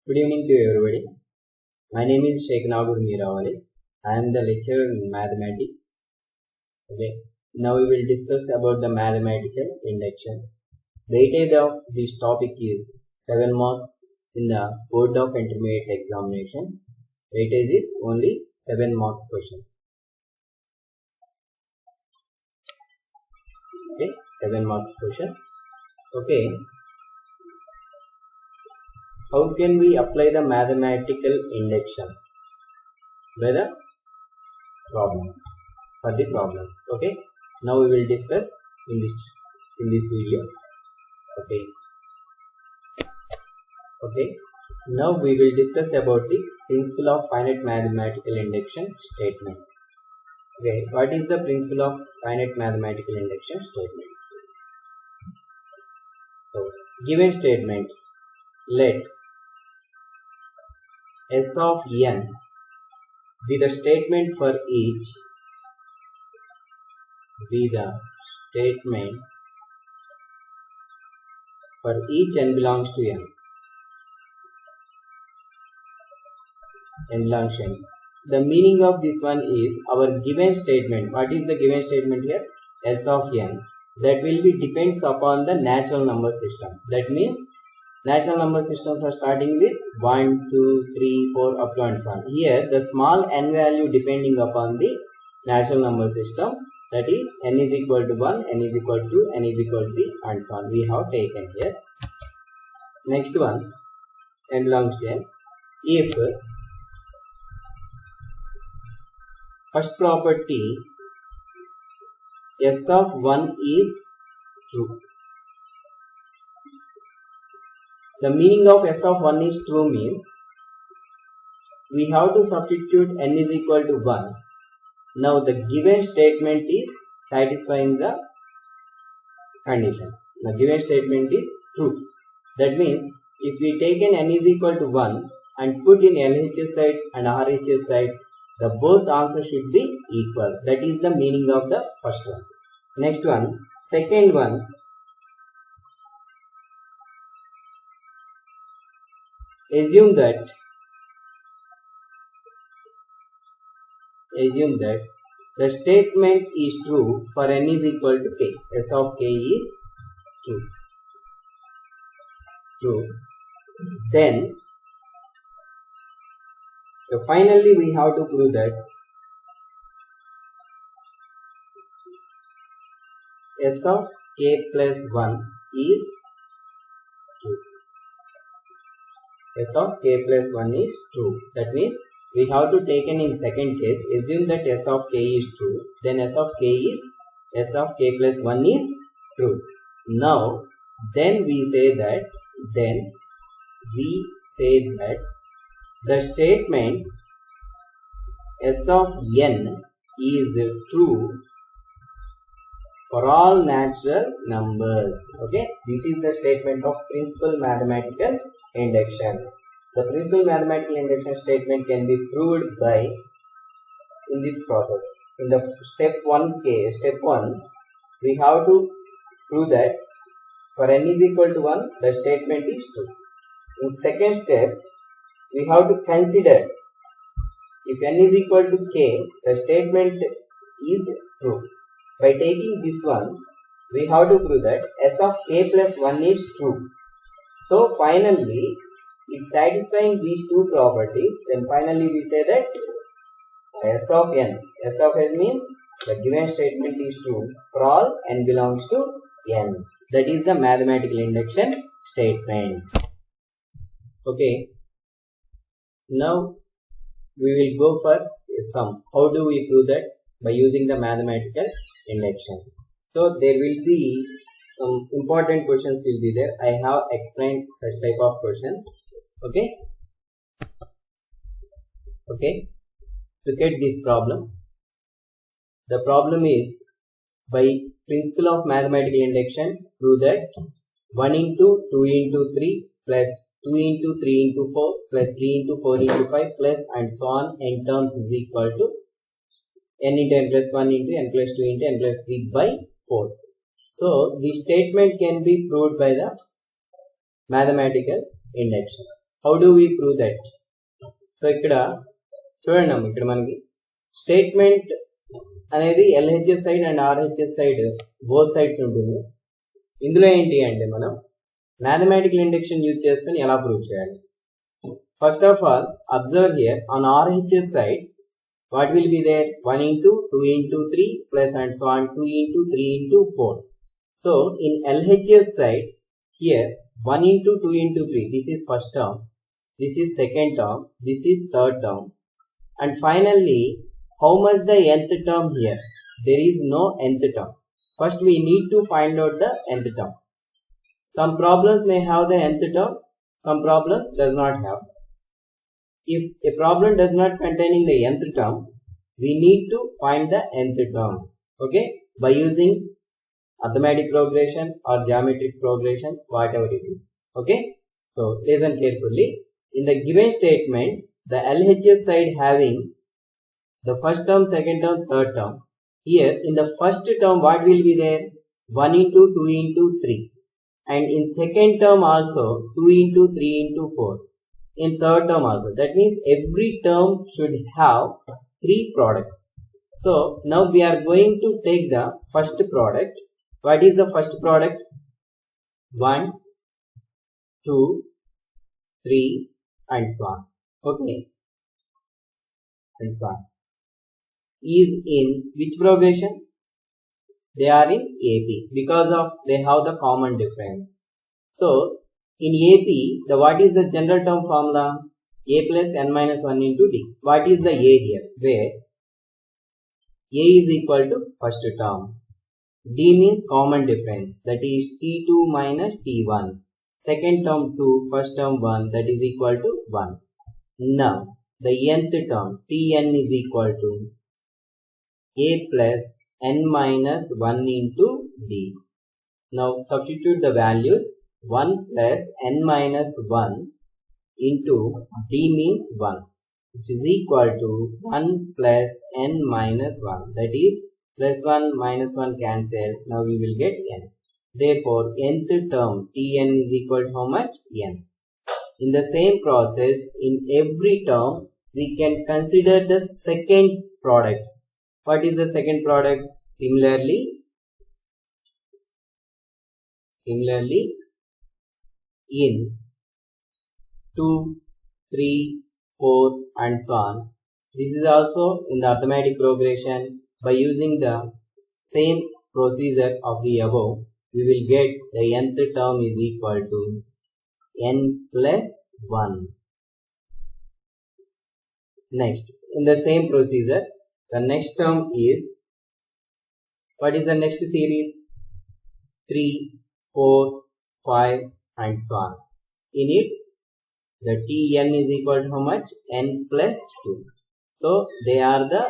Good evening to everybody. My name is Sheikh Nagur Mirawali. I am the lecturer in mathematics. Okay. Now we will discuss about the mathematical induction. Weightage of this topic is 7 marks in the Board of Intermediate Examinations. Weightage is only 7 marks question. Okay, 7 marks question. Okay. How can we apply the mathematical induction? By the problems. For the problems. Okay. Now we will discuss in this video. Okay. Now we will discuss about the principle of finite mathematical induction statement. Okay. What is the principle of finite mathematical induction statement? So, given statement, let S of n be the statement for each n belongs to n. N belongs to n. The meaning of this one is our given statement. What is the given statement here? S of n. That will be depends upon the natural number system. That means natural number systems are starting with 1, 2, 3, 4 up to and so on. Here the small n value depending upon the natural number system, that is n is equal to 1, n is equal to 2, n is equal to 3 and so on. We have taken here. Next one, n belongs to n. If first property S of 1 is true. The meaning of S of 1 is true means we have to substitute n is equal to 1. Now the given statement is satisfying the condition. The given statement is true. That means if we take n is equal to 1 and put in LHS side and RHS side, the both answers should be equal. That is the meaning of the first one. Next one, second one. Assume that the statement is true for n is equal to k. S of k is true. Then finally we have to prove that S of k plus 1 is true. S of k plus 1 is true. That means we have to take in second case, assume that S of k is true, then S of k plus 1 is true. Now, then we say that the statement S of n is true for all natural numbers. Okay, this is the statement of principal mathematical induction. The principal mathematical induction statement can be proved by in this process. In the step 1, we have to prove that for n is equal to 1, the statement is true. In second step, we have to consider if n is equal to k, the statement is true. By taking this one, we have to prove that S of k plus 1 is true. So finally, if satisfying these two properties, then finally we say that S of n means the given statement is true for all n belongs to n. That is the mathematical induction statement. Okay. Now we will go for a sum. How do we prove that? By using the mathematical induction. So there will be some important questions will be there. I have explained such type of questions. Okay. Look at this problem. The problem is by principle of mathematical induction, prove that 1 into 2 into 3 plus 2 into 3 into 4 plus 3 into 4 into 5 plus and so on n terms is equal to n into n plus 1 into n plus 2 into n plus 3 by 4. So, this statement can be proved by the mathematical induction. How do we prove that? So ikkada chudandi ikkada manaki statement అనేది LHS side and RHS side both sides ఉంటుంది. ఇందులో ఏంటి అంటే మనం mathematical induction use చేసుకొని ఎలా prove చేయాలి? First of all, observe here on RHS side what will be there? 1 into 2 into 3 plus and so on 2 into 3 into 4. So in LHS side here 1 into 2 into 3, this is first term, this is second term, this is third term, and finally how much the nth term here? There is no nth term. First we need to find out the nth term. Some problems may have the nth term, some problems does not have. If a problem does not containing the nth term, we need to find the nth term, okay, by using arithmetic progression or geometric progression, whatever it is, okay. So listen carefully. In the given statement, the LHS side having the first term, second term, third term. Here in the first term what will be there? 1 into 2 into 3, and in second term also 2 into 3 into 4, in third term also. That means every term should have 3 products. So now we are going to take the first product. What is the first product? 1, 2, 3 and so on, okay, and so on. Is in which progression? They are in AP because of they have the common difference. So in AP, the what is the general term formula? A plus n minus 1 into d. What is the A here? Where A is equal to first term, d means common difference, that is t2 minus t1, second term 2, first term 1, that is equal to 1. Now the nth term tn is equal to A plus n minus 1 into d. Now substitute the values. 1 plus n minus 1 into d means 1, which is equal to 1 plus n minus 1, that is plus 1 minus 1 cancel. Now we will get n. Therefore nth term tn is equal to how much? N. In the same process, in every term we can consider the second products. What is the second product? Similarly in 2, 3, 4 and so on. This is also in the arithmetic progression. By using the same procedure of the above, we will get the nth term is equal to n plus 1. Next, in the same procedure, the next term is, what is the next series? 3, 4, 5 and so on. In it, the tn is equal to how much? N plus 2. So they are the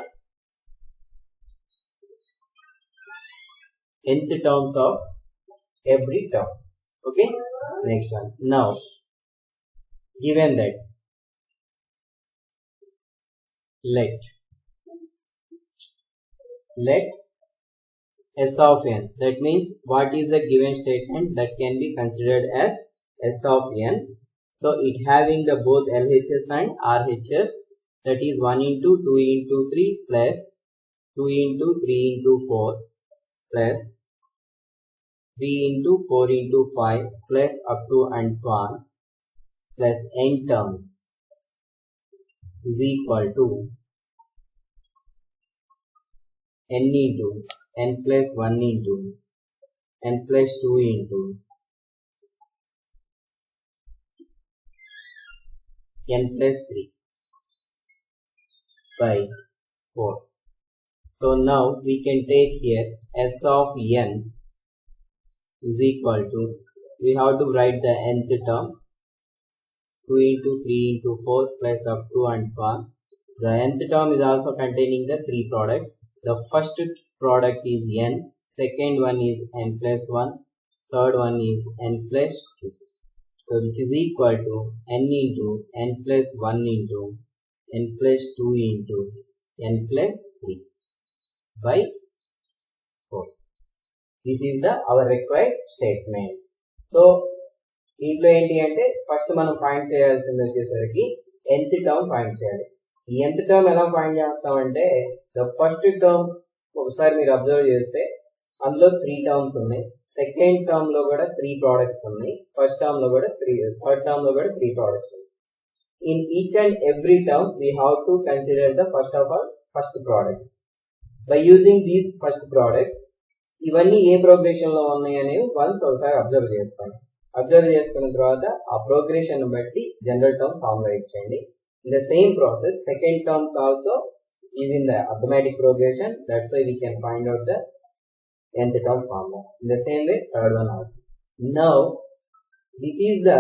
nth terms of every term, okay. Next one. Now given that let S of n, that means what is the given statement that can be considered as S of n. So it having the both LHS and RHS, that is 1 into 2 into 3 plus 2 into 3 into 4 plus 3 into 4 into 5 plus up to and so on, plus n terms is equal to n into n plus 1 into n plus 2 into n plus 3 by 4. So now we can take here S of n is equal to, we have to write the nth term 2 into 3 into 4 plus up to and so on. The nth term is also containing the 3 products. The first product is n, second one is n plus 1, third one is n plus 2. So which is equal to n into n plus 1 into n plus 2 into n plus 3 by 4. This is the our required statement. So దీంట్లో ఏంటి అంటే first మనం find చేయాల్సింది వచ్చేసరికి nth term find చేయాలి. ఈ nth term ఎలా find చేస్తామంటే ద ఫస్ట్ టర్మ్ ఒకసారి మీరు అబ్జర్వ్ చేస్తే అందులో 3 టర్మ్స్ ఉన్నాయి. సెకండ్ టర్మ్ లో కూడా 3 ప్రోడక్ట్స్ ఉన్నాయి. థర్డ్ టర్మ్ లో కూడా 3 ప్రోడక్ట్స్ ఉన్నాయి. In each and every term we have to consider the first products. By using these first product, ఇవన్నీ ఏ ప్రోగ్రెషన్ లో ఉన్నాయి అనేవి వన్స్ ఒకసారి అబ్జర్వ్ చేసుకోండి. అబ్జర్వ్ చేసుకున్న తర్వాత ఆ ప్రోగ్రెషన్ బట్టి జనరల్ టర్మ్ ఫార్ములా ఇచ్చేయండి. In the same process second terms also is in the arithmetic progression. That's why we can find out the nth term formula. In the same way, third one also. Now, this is the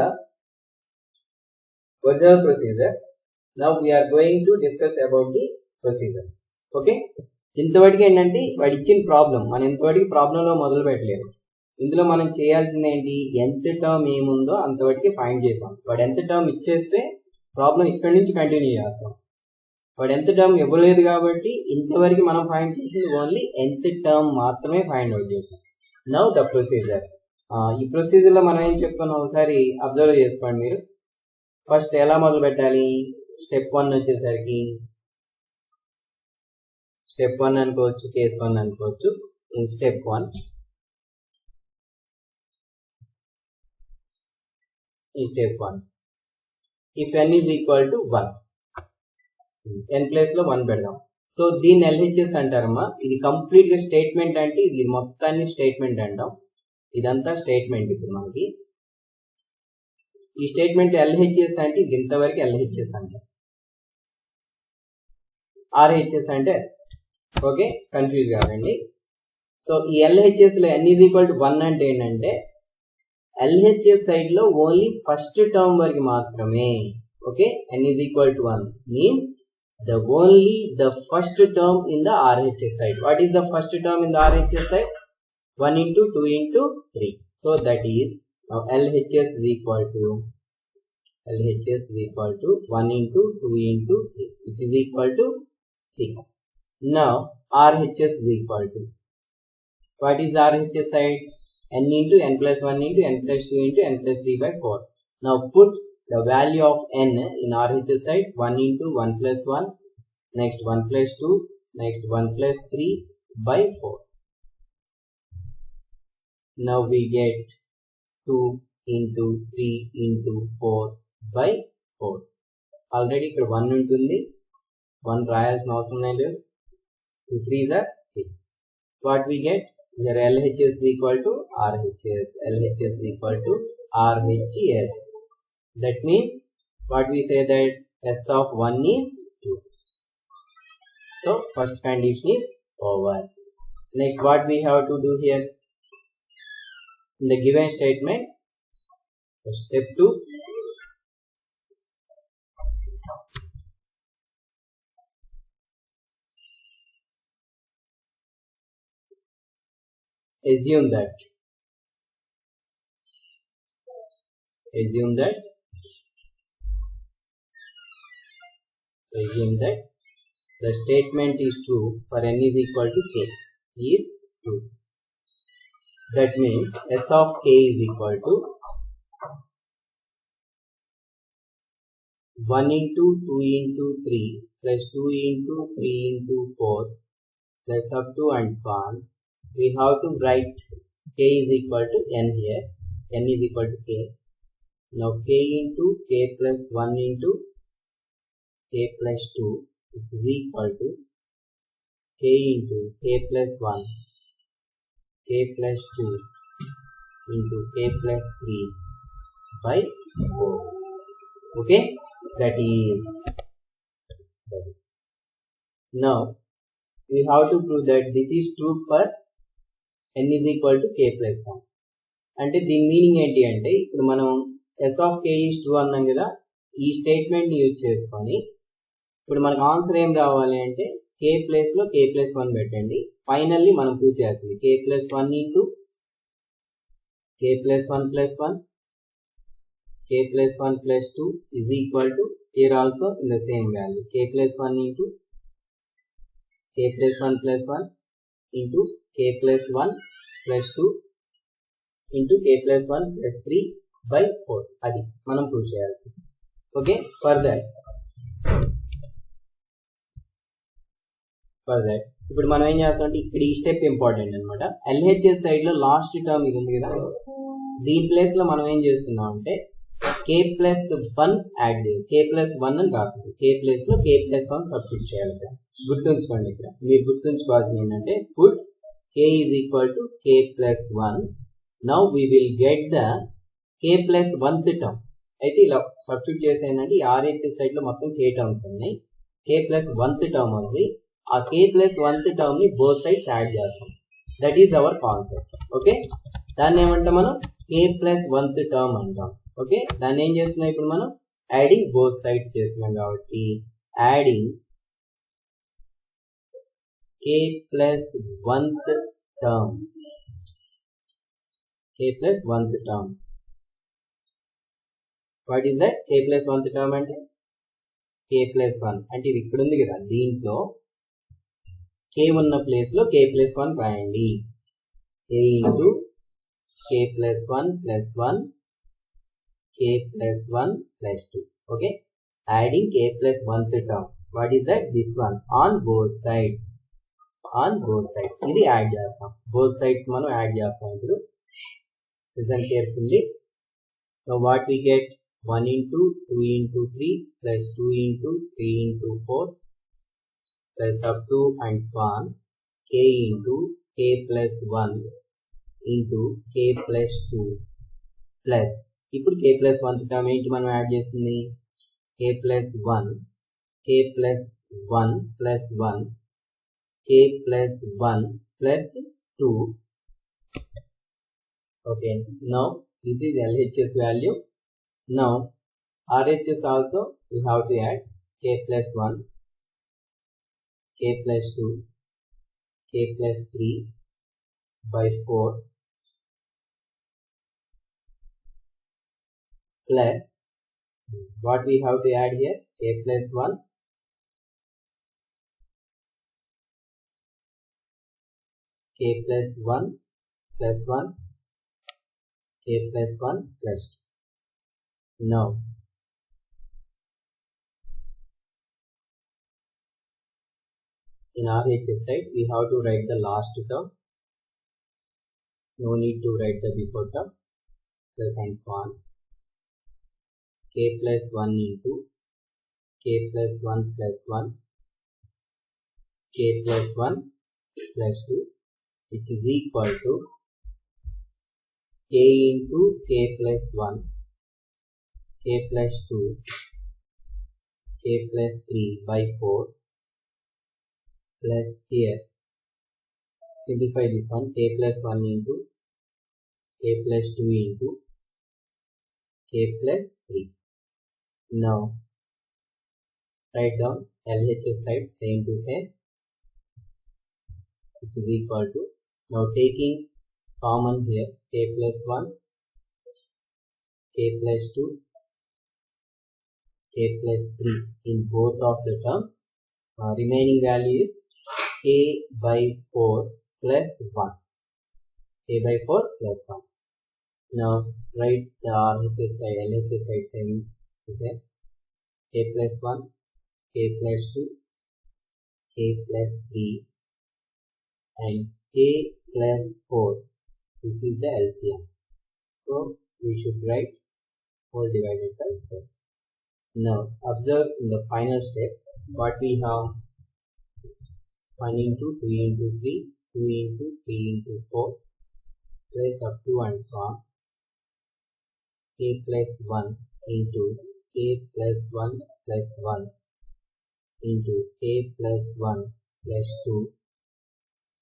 original procedure. Now we are going to discuss about the procedure. Okay? ఇంతవరకు ఏంటంటే వాడు ఇచ్చిన problem, మనం ఇంతవరకు ప్రాబ్లంలో మొదలు పెట్టలేదు. ఇందులో మనం చేయాల్సింది ఏంటి, nth టర్మ్ ఏముందో అంతవరకు ఫైండ్ చేసాం. వాడు nth టర్మ్ ఇచ్చేస్తే ప్రాబ్లం ఇక్కడి నుంచి కంటిన్యూ చేస్తాం. వాడు nth టర్మ్ ఇవ్వలేదు కాబట్టి ఇంతవరకు మనం ఫైండ్ చేసింది ఓన్లీ nth టర్మ్ మాత్రమే ఫైండ్ అవుట్ చేసాం. Now the procedure. ఈ ప్రొసీజర్లో మనం ఏం చెప్తున్నాం ఒకసారి అబ్జర్వ్ చేసుకోండి మీరు. ఫస్ట్ ఎలా మొదలు పెట్టాలి, స్టెప్ 1 వచ్చేసరికి స్టెప్ 1 అనుకోవచ్చు, కేస్ 1 అనుకోవచ్చు. In step 1 if n is equal to 1, n place లో 1 పెడదాం. సో దీన్ని LHS అంటారమ్మా. ఇది కంప్లీట్ గా స్టేట్మెంట్ అంటే ఇది మొత్తాన్ని స్టేట్మెంట్ అంటాం. ఇదంతా స్టేట్మెంట్. ఇప్పుడు మనకి ఈ స్టేట్మెంట్ LHS అంటే ఇది ఇంతవరకు LHS అంటే, RHS అంటే ఓకే, కన్ఫ్యూజ్ కాదండి. సో ఈ LHS లో n ఈజ్ ఈక్వల్ టు 1 అంటే ఏంటంటే LHS సైడ్ లో ఓన్లీ ఫస్ట్ టర్మ్ వరకు మాత్రమే. Okay, n is equal to 1 means only the first term in the RHS side. What is the first term in the RHS side? 1 into 2 into 3. So that is now LHS is equal to 1 into 2 into 3, which is equal to 6. Now RHS is equal to, what is the RHS side? n into n plus 1 into n plus 2 into n plus 3 by 4. Now put the value of n in RHS side. 1 into 1 plus 1, next 1 plus 2, next 1 plus 3 by 4. Now we get 2 into 3 into 4 by 4. Already ఇక్కడ 1 ఉంటుంది, 1 రాయాల్సిన అవసరం లేదు. 2 3s are 6. What we get? Here LHS is equal to RHS. LHS is equal to RHS. That means what we say that S of 1 is 2. So first condition is over. Next what we have to do here? In the given statement, step 2, assume that the statement is true for n is equal to k is true. That means S of k is equal to 1 into 2 into 3 plus 2 into 3 into 4 plus up to and so on. We have to write k is equal to n here. N is equal to k. Now k into k plus 1 into k plus 2, which is equal to k into k plus 1, k plus 2 into k plus 3 by 4. Okay, that is. Now we have to prove that this is true for n is equal to k plus 1. అంటే దీని meaning ఏంటి అంటే ఇప్పుడు మనం S of k is true అన్నాం కదా, ఈ statement ని యూజ్ చేసుకొని ఇప్పుడు మనకు ఆన్సర్ ఏం రావాలి అంటే k ప్లేస్ లో k ప్లస్ 1 పెట్టండి. ఫైనల్లీ మనం ప్రూవ్ చేస్తుంది k plus 1 into k plus 1 plus 1, k plus 1 plus 2 is equal to here also in the same value k plus 1 into k plus 1 plus 1 into k plus 1 plus 2 into k plus 1 plus 3 by 4. అది మనం prove చేయాల్సింది. Okay, further ఇప్పుడు మనం ఏం చేస్తామంటే ఇక్కడ ఈ step important అనమాట. LHS సైడ్ లో లాస్ట్ టర్మ్ ఇది ఉంది కదా, దీని ప్లేస్ లో మనం ఏం చేస్తున్నాం అంటే k+1 యాడ్ చేయాలి. k+1 అని రాస్తుంది. k ప్లేస్ లో k+1 సబ్స్టిట్యూట్ చేయాలి. గుర్తుంచుకోండి, ఇక్కడ మీరు గుర్తుంచుకోవాల్సింది ఏంటంటే put k is equal to k+1. Now we will get the k+1th term. అయితే ఇలా సబ్స్టిట్యూట్ చేసి ఏంటంటే ఈ RHS సైడ్ లో మొత్తం k టర్మ్స్ ఉన్నాయి. k+1th టర్మ్ ఉంది. ఆ k+1th టర్మ్ ని బోత్ సైడ్స్ యాడ్ చేస్తాం. That is our concept. Okay, దాన్ని ఏమంటాం మనం k+1th టర్మ్ అంటాం. ఓకే, దాన్ని ఏం చేస్తున్నాం ఇప్పుడు మనం యాడింగ్ బోత్ సైడ్స్ చేస్తున్నాం కాబట్టి adding k+1th term. k+1th term. What is that? k+1th term అంటే k+1 అంటే ఇది ఇక్కడ ఉంది కదా, దీంట్లో k ఉన్న ప్లేస్ లో k+1 రాయండి. k into k+1 + 1 k+1 + 2. Okay, adding k+1th term. What is that? This one on both sides. ఇది యాడ్ చేస్తాం. బోత్ సైడ్స్ మనం యాడ్ చేస్తాం. ఇప్పుడు listen carefully. So what we get 1 into 2 into 3 plus 2 into 3 into 4 plus up to and so on k into k+1 into k+2 plus ఇప్పుడు k+1 term ఏంటి మనం add చేస్తుంది? k+1 plus 1 k+1 plus 2. Okay, now this is LHS value. Now RHS also we have to add k+1, k+2, k+3 by 4 plus what we have to add here? k+1 k+1 plus 1 k+1 plus 2. Now in RHS side we have to write the last term. No need to write the before term. Plus and so on. k+1 into k+1 plus 1 k+1 plus 2, which is equal to k into k+1 k+2 k+3 by 4 plus here simplify this one k+1 into k+2 into k+3. Now write down LHS side same to same, which is equal to, now taking common here k+1 k+2 k+3 in both of the terms. Remaining value is k by 4 plus 1. K by 4 plus 1. Now write the RHS side, LHS side same to same. k+1 k+2 k+3 and k+4. This is the LCM. So we should write 4 divided by 4. Now observe in the final step what we have: 1 into 2 into 3, 2 into 3 into 4 plus up to and so on k+1 into k+1 plus 1 into k+1 plus 2,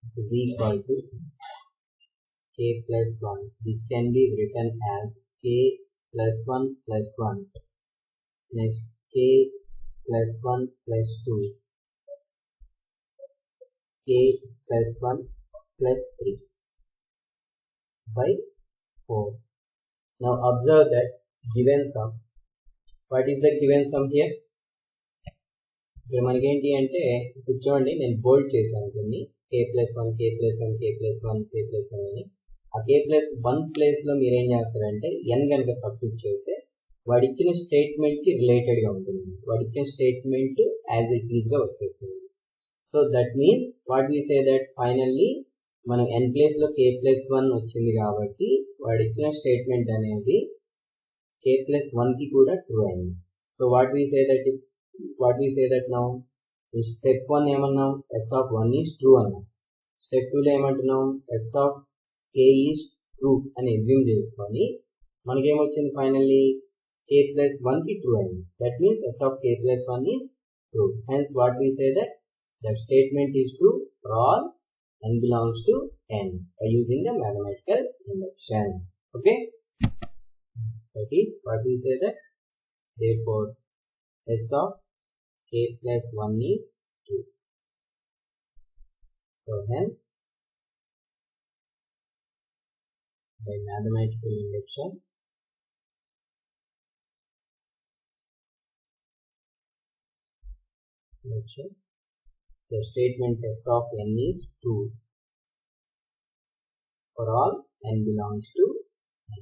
which is equal to k+1. This can be written as k+1 plus 1. Next k+1 plus 2, k+1 plus 3 by 4. Now observe that given sum. What is the given sum here? ఇక్కడ మనకేంటి అంటే కూర్చోండి, నేను బోల్డ్ చేశాను కొన్ని k+1 k+1 k+1 k+1 అని. ఆ k+1 ప్లేస్లో మీరు ఏం చేస్తారంటే n కనుక సబ్స్టిట్యూట్ చేస్తే వాడు ఇచ్చిన స్టేట్మెంట్కి రిలేటెడ్గా ఉంటుంది. వాడు ఇచ్చిన స్టేట్మెంట్ యాజ్ ఇట్ ఈస్గా వచ్చేస్తుంది. So that means what we say that finally మనం n ప్లేస్లో k+1 వచ్చింది కాబట్టి వాడు ఇచ్చిన స్టేట్మెంట్ అనేది k+1కి కూడా ట్రూ అయింది. So what we say that now step 1 ఏమన్నాం, s(1) is true అన్నాం. స్టెప్ 2లో ఏమంటున్నాం, s(k) ఈజ్ ట్రూ అని అజ్యూమ్ చేసుకొని మనకేమొచ్చింది ఫైనల్లీ k+1కి ట్రూ అయింది. That means s(k+1) is true. Hence what we say that the statement is true for all n belongs to n by using the mathematical induction. Okay, that is what we say that therefore s(k+1) is true. So hence by mathematical induction the statement s(n) is true for all n belongs to n.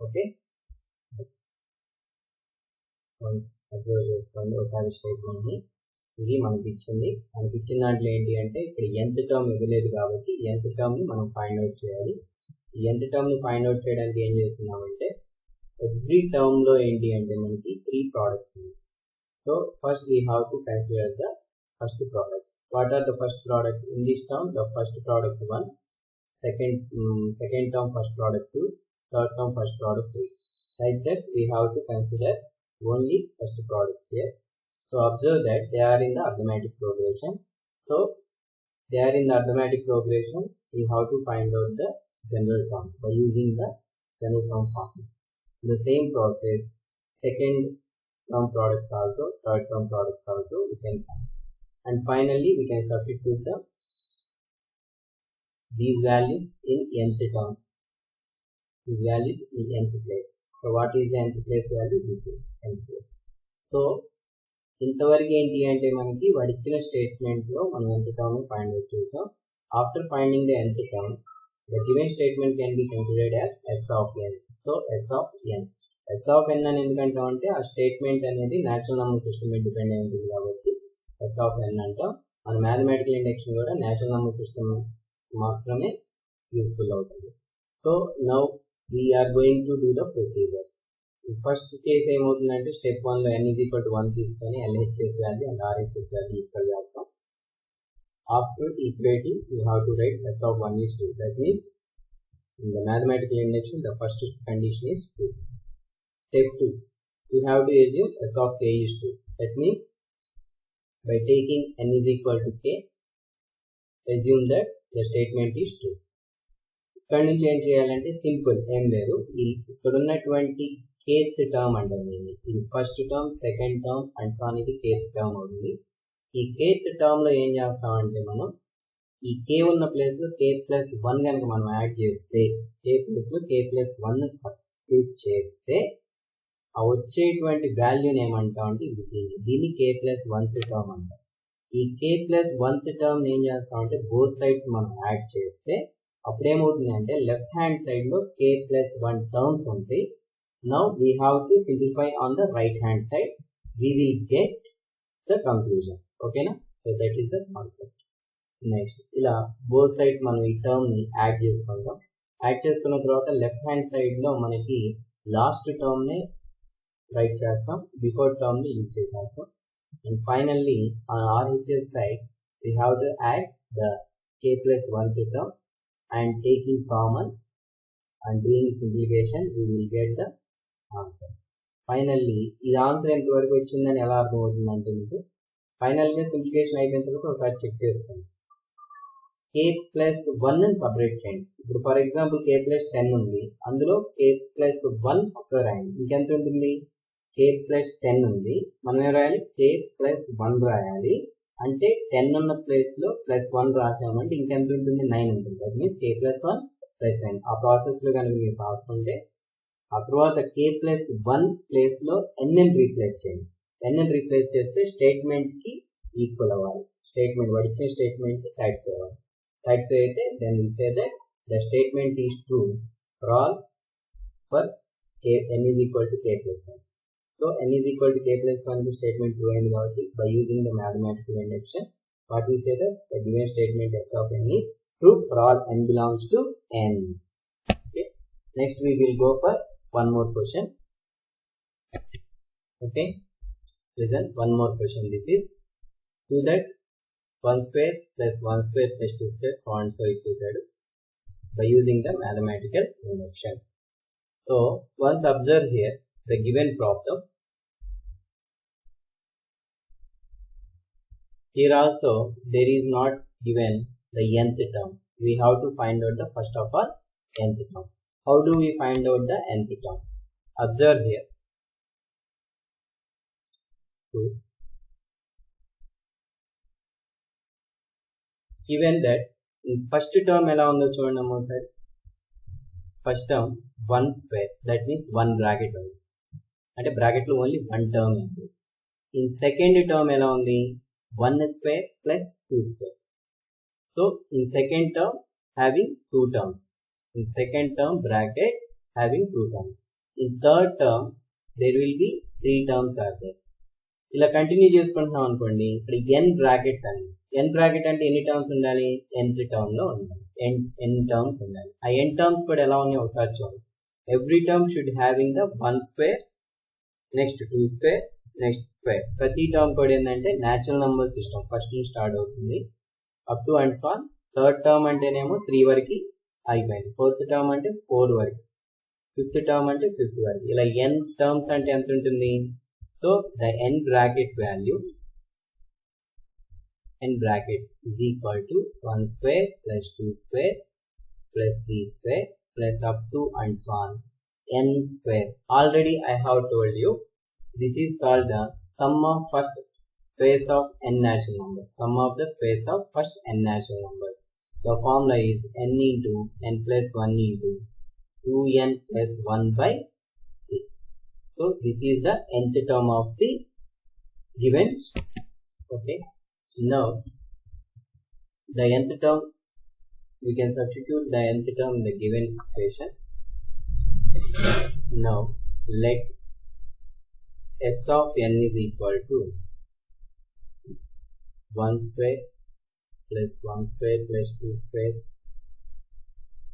Okay, once observe చేసుకోండి ఒకసారి స్టేట్మెంట్ని. ఇది మనకి ఇచ్చిన దాంట్లో ఏంటి అంటే ఇక్కడ nth term ఇవ్వలేదు కాబట్టి nth టర్మ్ని మనం ఫైండ్ అవుట్ చేయాలి. ఈ nth టర్మ్ని ఫైండ్ అవుట్ చేయడానికి ఏం చేస్తున్నామంటే ఎవ్రీ టర్మ్లో ఏంటి అంటే మనకి 3 products ఉన్నాయి. So first we have to consider the first products. What are the first product in this term? The first product 1, second term first product 2, third term first product 3. Like that we have to consider only first products here. So observe that they are in the arithmetic progression. So they are in the arithmetic progression. We have to find out the general term by using the general term formula. In the same process, second term products also, third term products also we can find. And finally we can substitute these values in nth term. These values in nth place. So what is the nth place value? This is nth place. So ఇంతవరకు ఏంటి అంటే మనకి వాడు ఇచ్చిన స్టేట్మెంట్లో మనం nth term find out చేసాం. After finding the nth term the given statement can be considered as s(n). So s(n). s(n) అని ఎందుకంటాం అంటే ఆ స్టేట్మెంట్ అనేది న్యాచురల్ నంబర్ సిస్టమ్ మీద డిపెండ్ అయి ఉంటుంది కాబట్టి s(n) అంటాం. మన మ్యాథమెటికల్ ఇండక్షన్ కూడా నేచురల్ నంబర్ సిస్టమ్ మాత్రమే యూస్ఫుల్ అవుతుంది. So now we are going to do the procedure. First case ఏమవుతుందంటే స్టెప్ 1లో n = 1 తీసుకొని LHS value and RHS value equal చేస్తాం. After equating you have to right s(1) is 2. That means in the mathematical induction the first condition is 2. Step 2 you have to assume s(k) is 2. That means by taking n = k, assume that the statement is true. ఇక్కడ నుంచి ఏం చేయాలంటే simple, ఏం లేదు, ఇక్కడ ఉన్నటువంటి kth term అంటారు. ఇది first term, second term and so ఇది kth టర్మ్ అవుతుంది. ఈ kth టర్మ్లో ఏం చేస్తామంటే మనం ఈ k ఉన్న ప్లేస్లో k+1 కనుక మనం యాడ్ చేస్తే k+1 సబ్స్టిట్యూట్ చేస్తే ఆ వచ్చేటువంటి వాల్యూని ఏమంటామంటే దీన్ని k+1th టర్మ్ అంటాం. ఈ k+1th టర్మ్ ఏం చేస్తామంటే బోత్ సైడ్స్ మనం యాడ్ చేస్తే అప్పుడు ఏమవుతుంది అంటే లెఫ్ట్ హ్యాండ్ సైడ్లో k+1 టర్మ్స్ ఉంటాయి. Now we have to simplify on the right hand side. We will get the conclusion. ఓకేనా? So that is the concept. Next ఇలా బోత్ సైడ్స్ మనం ఈ టర్మ్ని యాడ్ చేసుకుంటాం. యాడ్ చేసుకున్న తర్వాత లెఫ్ట్ హ్యాండ్ సైడ్లో మనకి లాస్ట్ టర్మ్ని రైట్ చేస్తాం, బిఫోర్ టర్మ్ని యూజ్ చేసేస్తాం. And finally on RHS side we have to add the k+1th term and taking common and doing simplification we will get the answer. Finally ఈ answer ఎంతవరకు వచ్చిందని ఎలా అర్థమవుతుందంటే మీకు ఫైనల్గా సింప్లిఫికేషన్ అయిపోయిన తర్వాత ఒకసారి చెక్ చేసుకోండి. k+1 ని సపరేట్ చేయండి. ఇప్పుడు ఫర్ ఎగ్జాంపుల్ k+10 ఉంది, అందులో k+1 ఒక్క రాయండి. ఇంకెంత ఉంటుంది? k+10 ఉంది, మనం ఏం రాయాలి? k+1 రాయాలి. అంటే 10 ఉన్న ప్లేస్లో +1 రాసామంటే ఇంకెంత ఉంటుంది? 9 ఉంటుంది. That means k+1 +n. ఆ ప్రాసెస్లో కనుక మీరు రాసుకుంటే ఆ తర్వాత k+1 ప్లేస్లో n రీప్లేస్ చేయండి. n రీప్లేస్ చేస్తే స్టేట్మెంట్కి ఈక్వల్ అవ్వాలి. స్టేట్మెంట్ వాడు ఇచ్చిన స్టేట్మెంట్కి సాటిస్ఫై అవ్వాలి. సాటిస్ఫై అయితే then we say that the statement is true for all for n is equal to k plus 1. So n is equal to k plus 1 is statement true and by using the mathematical induction, what we say that the given statement S of n is true for all n belongs to n. Okay. Next we will go for one more question. Okay. Listen, one more question. This is to that 1 square plus 1 square plus 2 square so and so ichesadu by using the mathematical induction. So once observe here the given problem. Here also there is not given the nth term. We have to find out the first of all nth term. How do we find out the nth term? Observe here. Given that first term ఎలా ఉందో చూడండి ఒకసారి. First term 1 square, that means 1 bracket ఉంది, అంటే బ్రాకెట్లో only 1 term ఉంది. In second term ఎలా ఉంది? 1 square plus 2 square. So in second term having 2 terms. In second term bracket having 2 terms. In third term there will be 3 terms are there. ఇలా continue చేసుకుంటున్నాం అనుకోండి, ఇక్కడ ఎన్ బ్రాకెట్ అని. ఎన్ bracket అంటే ఎన్ని టర్మ్స్ ఉండాలి? nth టర్మ్ లో ఉండాలి, n టర్మ్స్ ఉండాలి. ఆ n టర్మ్స్ కూడా ఎలా ఉన్నాయి ఒకసారి చూడండి. Every term should having the 1 square, next 2 square, next square. ప్రతి టర్మ్ కూడా ఏంటంటే న్యాచురల్ నెంబర్ సిస్టమ్ ఫస్ట్ నుంచి స్టార్ట్ అవుతుంది up to and so on. Third term అంటేనేమో 3 వరకు అయిపోయింది, ఫోర్త్ టర్మ్ అంటే 4 వరకు, ఫిఫ్త్ టర్మ్ అంటే 5 వరకు. ఇలా n టర్మ్స్ అంటే ఎంత ఉంటుంది? So the n bracket value is equal to 1 square plus 2 square plus 3 square plus up to and so on n square. Already I have told you this is called the sum of first squares of n natural numbers. Sum of the squares of first n natural numbers. The formula is n into n plus 1 into 2n plus 1 by 6. So this is the nth term of the given. Okay. Now the nth term, we can substitute the nth term in the given equation. Now let S of n is equal to 1 square plus 1 square plus 2 square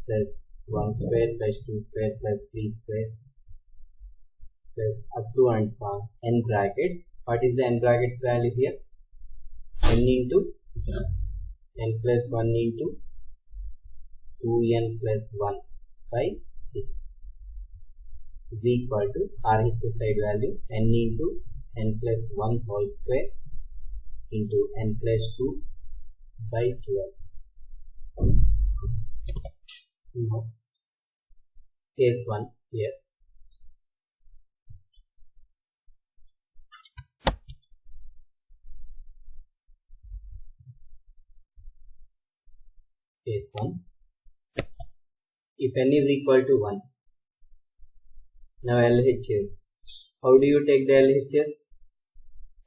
plus 1 square plus 2 square plus 3 square plus up to and so on n brackets. What is the n brackets value here? n into n plus 1 into 2n plus 1 by 6 is equal to RHS side value n into n plus 1 whole square into n plus 2 by 12. Now, case 1 here. Case 1. If n is equal to 1, now LHS. How do you take the LHS?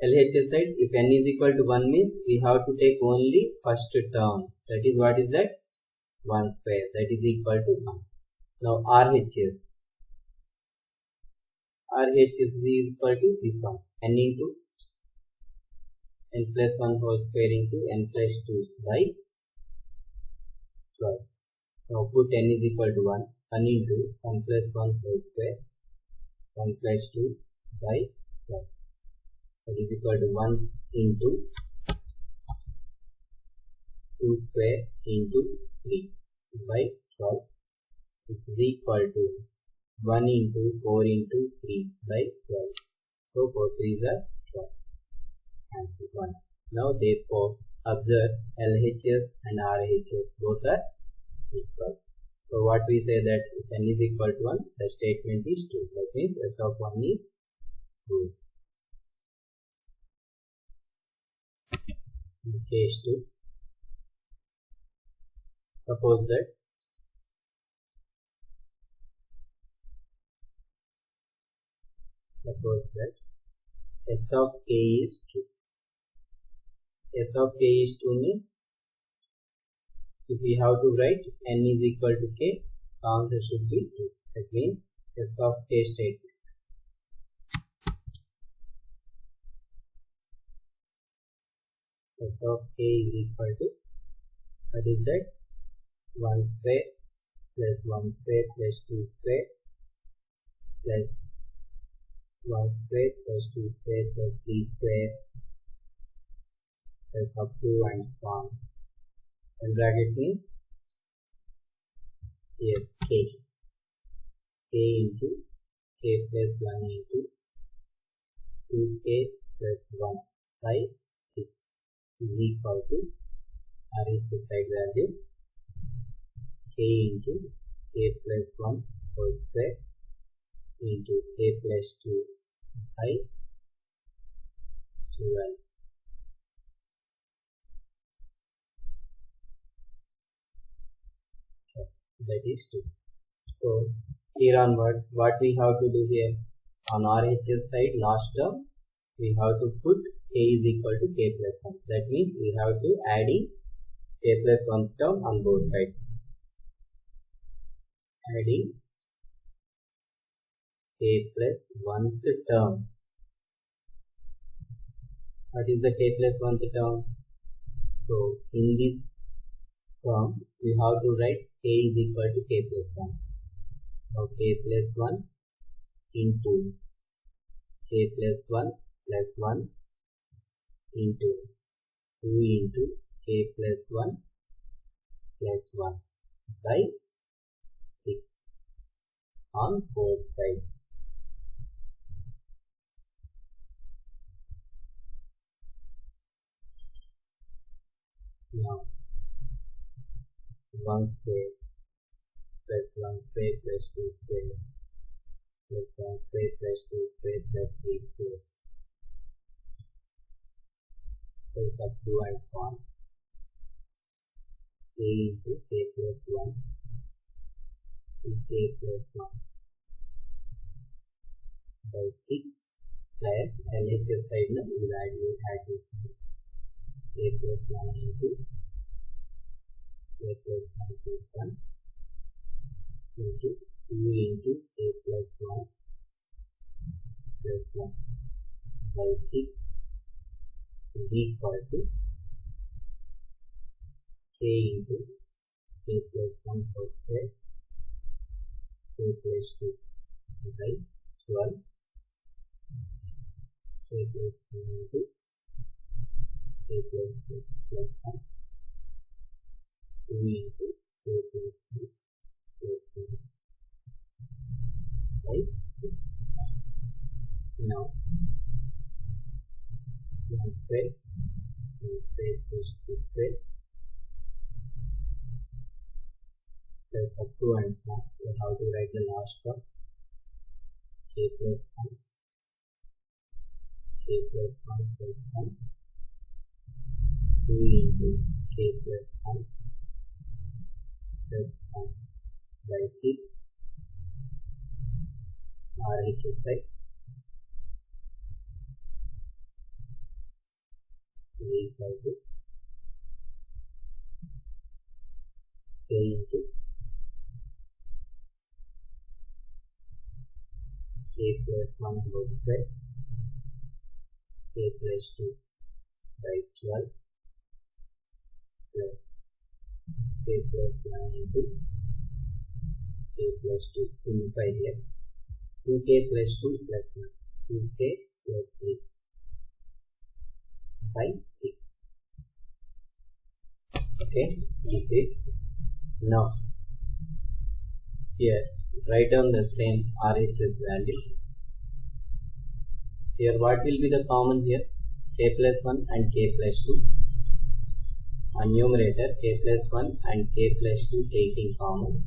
LHS side, if n is equal to 1 means we have to take only first term. That is, what is that? 1 square. That is equal to 1. Now RHS. RHS is equal to this one. N into n plus 1 whole square into n plus 2 by 12. Now put n is equal to 1. 1 into 1 plus 1 whole square, 1 plus 2 by 12. That is equal to 1 into 2 square into 3 by 12, which is equal to 1 into 4 into 3 by 12. So 4 3s are 12. Answer 1. Now therefore observe LHS and RHS both are equal. So what we say that if n is equal to 1, the statement is true. That means S of 1 is true. In case 2, suppose that S of k is 2. S of k is 2 means if we have to write n is equal to k, the answer should be 2. That means S of k statement. S of k is equal to, what is that? 1 square plus 1 square plus 2 square plus 1 square plus 2 square plus 3 square plus up to and so on. And bracket means here k into k plus 1 into 2k plus 1 by 6 is equal to RHS side value k into k plus 1 whole square into k plus 2 by 12. So that is 2. So here onwards, what we have to do here on RHS side, last term we have to put k is equal to k plus 1. That means we have to adding k plus 1 term on both sides. Adding k plus 1th term. What is the k plus 1th term? So in this term we have to write k is equal to k plus 1. Now k plus 1 into k plus 1 plus 1 into 2 into k plus 1 plus 1 by 6 on both sides. Now 1 square plus 1 square plus 2 square plus 1 square plus 2 square plus 3 square plus up to and so on. K into k plus 1 to k plus 1 by 6 plus LHS side na value add this k plus 1 into k plus 1 plus 1 into 2 into k plus 1 plus 1 by 6 is equal to k into k plus 1 whole square k plus 2 by 12 k plus 2 into k plus 2 plus 1 2 into k plus 2 plus 1 by 6. Now 1 square plus 2 square plus up to and so on. We have to write the last term k plus 1 k plus 1 plus 1 2 into k plus 1 plus 1 by 6 RHS side is equal to k into k plus 1 whole square k plus 2 by 12 plus k plus 1 into k plus 2 simplify here 2k plus 2 plus 1 2k plus 3 by 6. Okay, this is now here write down the same RHS value. Here what will be the common here? K plus 1 and k plus 2. On numerator k plus 1 and k plus 2 taking common.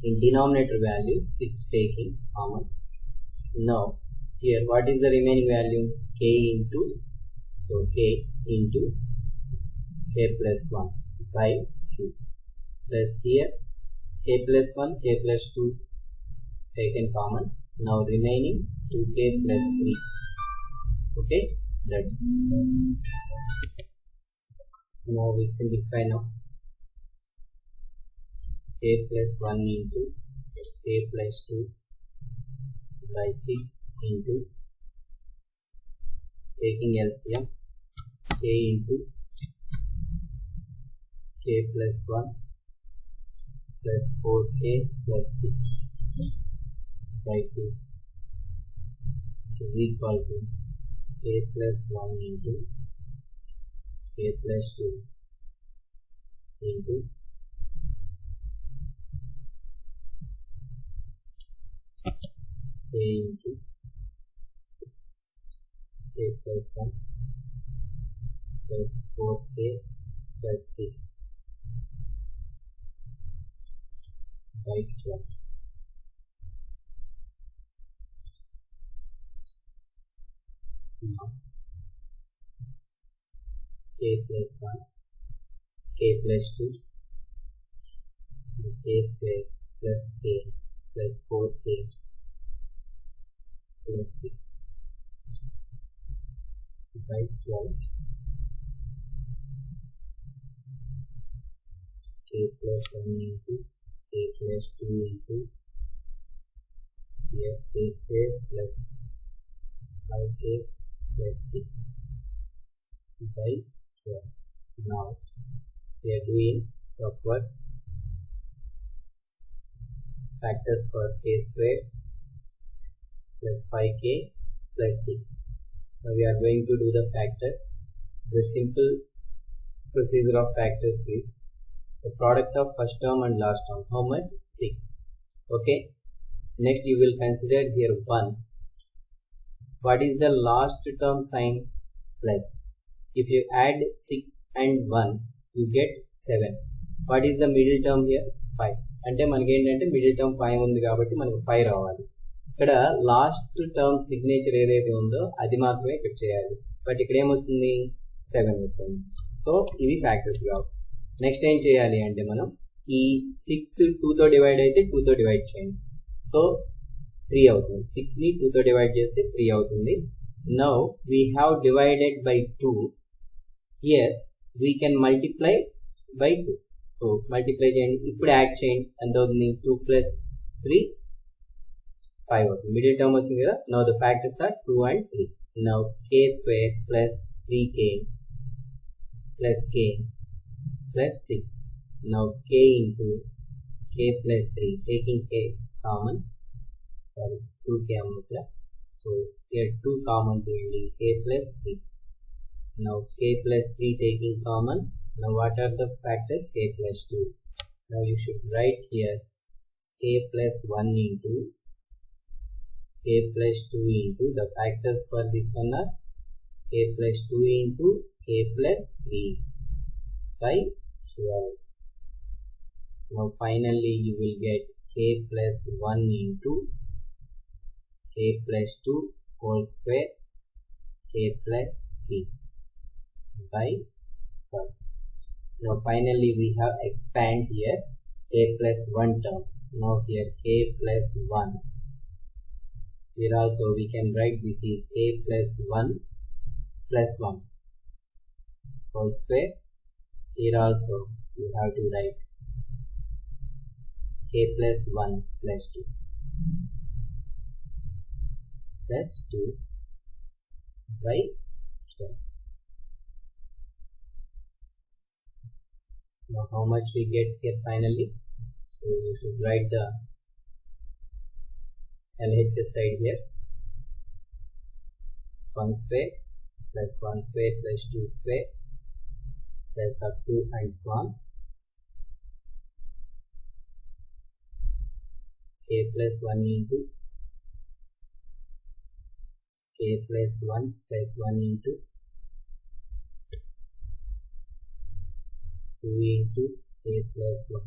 In denominator value 6 taking common. Now here what is the remaining value? K into, so k into k plus 1 by 2 plus here k plus 1 k plus 2 taken common. Now remaining 2k plus 3. Okay, that's now we simplify now. k plus 1 into k plus 2 by 6 into taking LCM k into k plus 1 plus 4k plus 6 by 2 is equal to k plus 1 into k plus 2 into k into k plus 1 plus 4k plus 6 by 12. Now k plus 1, k plus 2, k square plus k plus 4k plus 6 by 12, k plus 1 into k plus 2 into here k square plus 5k plus 6 by 12. Now we are doing proper factors for k square plus 5k plus 6. Now we are going to do the factor. The simple procedure of factors is the product of first term and last term. How much? 6. Okay. Next you will consider here 1. What is the last term sign? Plus. If you add 6 and 1, you get 7. What is the middle term here? 5. అంటే మనకి ఏంటంటే middle term 5 ఉంది కాబట్టి మనకు 5 రావాలి. ఇక్కడ last term signature ఏదైతే ఉందో అది మాత్రమే ఇక్కడ చేయాలి. బట్ ఇక్కడ ఏమొస్తుంది? 7 వస్తుంది. సో ఇవి ఫ్యాక్టర్స్ కావు. నెక్స్ట్ ఏం చేయాలి అంటే మనం ఈ 6 2తో డివైడ్ అయితే 2తో డివైడ్ చేయండి. సో 3 అవుతుంది. 6ని 2తో డివైడ్ చేస్తే 3 అవుతుంది. Now we have divided by 2. Here we can multiply by 2. So multiply చేయండి. ఇప్పుడు యాడ్ చేయండి. ఎంత అవుతుంది? 2 ప్లస్ 3 5 అవుతుంది. మిడిల్ టర్మ్ వచ్చింది కదా. Now the factors are 2 and 3. Now k square plus 3k plus k plus 6. Now k into k plus 3, taking k common, 2k amutla. So here 2 common to k plus 3. Now k plus 3 taking common. Now what are the factors? K plus 2. Now you should write here k plus 1 into k plus 2 into the factors for this one are k plus 2 into k plus 3 by 12. Now finally you will get k plus 1 into k plus 2 whole square k plus 3 by 12. Now finally we have expand here k plus 1 terms. Now here k plus 1. Here also we can write this is k plus 1 plus 1 whole square. Here also you have to write k plus 1 plus 2 plus 2 by 12. Now how much we get here finally? So you should write the LHS side here. 1 square plus 1 square plus 2 square plus up to and so on. K plus 1 into k plus 1 plus 1 into 2 into k plus 1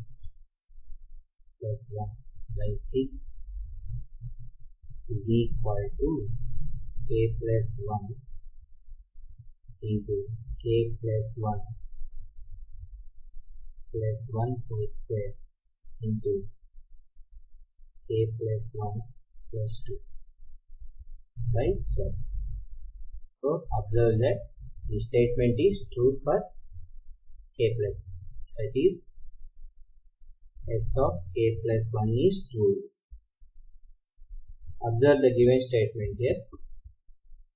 plus 1 by 6 is equal to k plus 1 into k plus 1 plus 1 whole square into k plus 1 plus 2 by 12. So observe that the statement is true for k plus 1. That is S of k plus 1 is true. Observe the given statement here.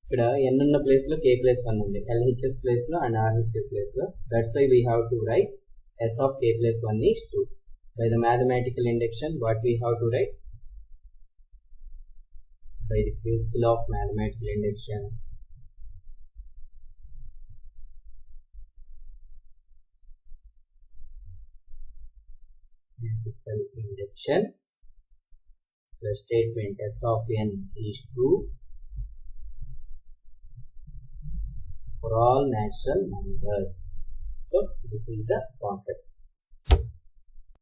ఇక్కడ n ఉన్న place లో k plus 1 ఉంది, LHS place లో and RHS place లో. That's why we have to write S of k plus 1 is true. By the mathematical induction, what we have to write? By the principle of mathematical induction, the statement S of n is true for all natural numbers. So this is the concept.